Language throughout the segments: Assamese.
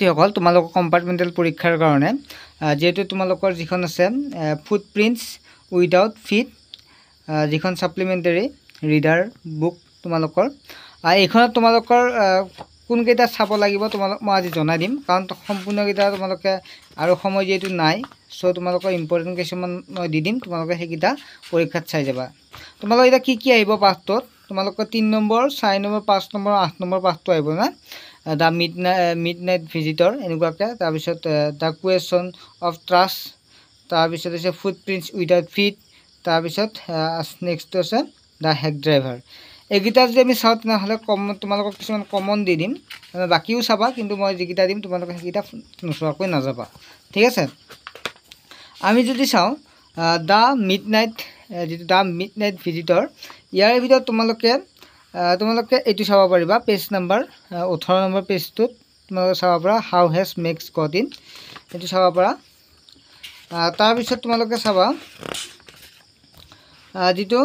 সকল তোমালোকৰ কম্পাৰ্টমেণ্টেল পৰীক্ষাৰ কাৰণে যেহেতু তোমালোকৰ যিখন আছে ফুটপ্ৰিণ্টছ উইদাউট ফিট যিখন সাপ্লিমেণ্টাৰী ৰিডাৰ বুক তোমালোকৰ এইখনত তোমালোকৰ কোনকেইটা চাব লাগিব তোমালোক মই আজি জনাই দিম কাৰণ সম্পূৰ্ণকেইটা তোমালোকে আৰু সময় যেহেতু নাই সো তোমালোকৰ ইম্পৰ্টেণ্ট কিছুমান মই দি দিম তোমালোকে সেইকেইটা পৰীক্ষাত চাই যাবা তোমালোকৰ এটা কি আহিব পাঠটোত তোমালোকৰ 3 নম্বৰ 4 নম্বৰ 5 নম্বৰ 8 নম্বৰ পাঠটো আহিব না দ্য মিডনাইট ভিজিটৰ এনেকুৱাকৈ তাৰপিছত দ্য কুৱেশ্যন অফ ট্ৰাষ্ট তাৰপিছত আছে ফুটপ্ৰিণ্টছ উইদাউট ফিট তাৰপিছত নেক্সটটো আছে দ্য হেক ড্ৰাইভাৰ এইকেইটা যদি আমি চাওঁ তেনেহ'লে তোমালোকক কিছুমান কমন দি দিম বাকীও চাবা কিন্তু মই যিকেইটা দিম তোমালোকে সেইকেইটা নোচোৱাকৈ নাযাবা ঠিক আছে আমি যদি চাওঁ দ্য মিডনাইট যিটো দ্য মিডনাইট ভিজিটৰ ইয়াৰ ভিতৰত তোমালোকে এইটো চাব পাৰিবা পেজ নম্বৰ 18 নম্বৰ পেজটোত তোমালোকে চাব পাৰা হাউ হেজ মেক্স গট ইন এইটো চাব পাৰা তাৰপিছত তোমালোকে চাবা যিটো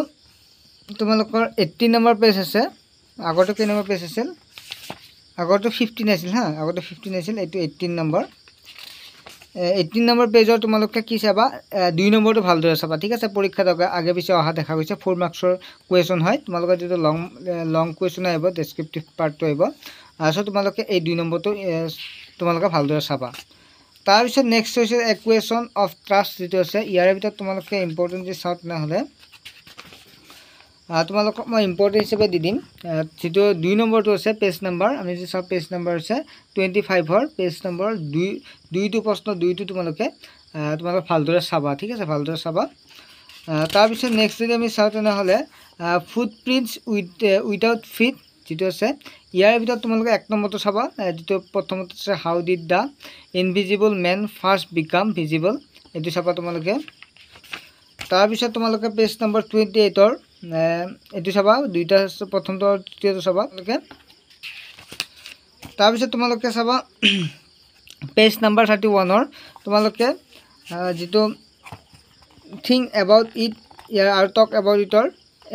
তোমালোকৰ 18 নম্বৰ পেজ আছে আগতে কেই নম্বৰ পেজ আছিল আগতে 15 আছিল হা আগতে 15 আছিল এইটো 18 নম্বৰ 18 নম্বৰ পেজৰ তোমালোকে কি চাবা 2 নম্বৰটো ভালদৰে চাবা ঠিক আছে পৰীক্ষাত আগে পিছে অহা দেখা গৈছে 4 মাৰ্কছৰ কুৱেশ্যন হয় তোমালোকৰ যেটো লং কুৱেশ্যন আহিব ডেসক্ৰিপটিভ পাৰ্টটো আহিব সো তোমালোকে এই 2 নম্বৰটো তোমালোকে ভালদৰে চাবা তাৰপিছত নেক্সট হৈছে ইকুৱেশ্যন অফ ট্ৰাষ্ট যেটো আছে ইয়াৰ ভিতৰত তোমালোকে ইম্পৰ্টেন্ট যে চাও নহলে তোমালোকক মই ইম্পৰ্টেন্ট হিচাপে দি দিম যেটো 2 নম্বৰটো আছে পেজ নম্বৰ আমি যে সব পেজ নম্বৰ আছে 25 ৰ পেজ নম্বৰ 2 টো প্ৰশ্ন 2 টো তোমালোকে ভালদৰে চাবা ঠিক আছে ভালদৰে চাবা তাৰপিছত নেক্সট যদি আমি চাও তেনেহলে ফুটপ্ৰিণ্টছ উইদাউট ফিট যেটো আছে ইয়াৰ ভিতৰত তোমালোকে 1 নম্বৰটো চাবা যেটো প্ৰথমতে আছে how did the invisible man first become visible এটো চাবা তোমালোকে তাৰপিছত তোমালোকে পেজ নম্বৰ 28 ৰ এটো চাবা দুইটা প্ৰথমটো আৰু তৃতীয়টো চাবা তোমালোকে তাৰপিছত তোমালোকে চাবা পেজ নম্বৰ 31 ৰ তোমালোকে যেটো থিং এবাউট ইট ইয়াৰ আৰু টক এবাউট ইটৰ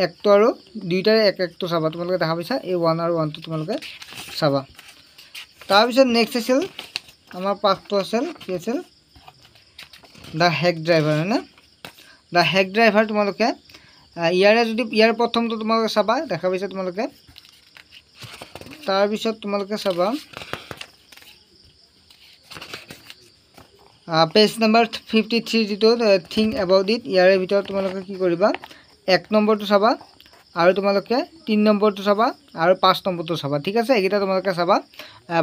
একটো আৰু দুইটাৰ একটো চাবা তোমালোকে দেখা পাইছা এই 1 আৰু 1 টো তোমালোকে চাবা তাৰপিছত নেক্সট আছিল আমাৰ পাঠটো আছিল কি আছিল দা হেক ড্ৰাইভাৰ না দা হেক ড্ৰাইভাৰ তোমালোকে ইয়াৰে যদি ইয়াৰ প্ৰথমটো তোমালোকে চাবা দেখা পাইছা তোমালোকে তাৰপিছত তোমালোকে চাবা পেজ নম্বৰ 53 যেটো থিং এবাউট ইট ইয়াৰে ভিতৰত তোমালোকে কি কৰিবা 1 নম্বৰটো চাবা আৰু তোমালোকে 3 নম্বৰটো চাবা আৰু 5 নম্বৰটো চাবা ঠিক আছে এইকেইটা তোমালোকে চাবা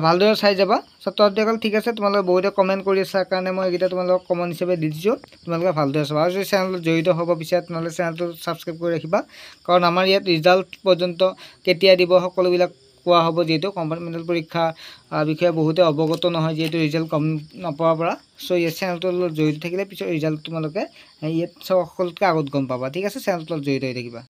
ভালদৰে চাই যাবা ছাত্ৰসকল ঠিক আছে তোমালোকে বহুতে কমেন্ট কৰি আছে কাৰণে মই এইকেইটা তোমালোকক কমন হিচাপে দি দিছো তোমালোকে ভালদৰে চাবা আৰু যদি চেনেলত জড়িত হ'ব বিচাৰা তেনেহলে চেনেলটো সাবস্ক্ৰাইব কৰি ৰাখিবা কাৰণ আমাৰ ইয়াত ৰিজাল্ট পৰ্যন্ত কেতিয়া দিব সকলোবিলাক কোৱা হ'ব যেটো কম্পাৰ্টমেণ্টেল পৰীক্ষা বিষয়ে বহুতে অৱগত নহয় যেটো ৰিজাল্ট কম নপোৱাৰ পৰা সো এই চেনেলটোৰ জড়িত থাকিলে পিছত ৰিজাল্ট তোমালোকে ইয়াত সকলোতকৈ আগত গম পাবা ঠিক আছে চেনেলটোৰ জড়িত হৈ থাকিবা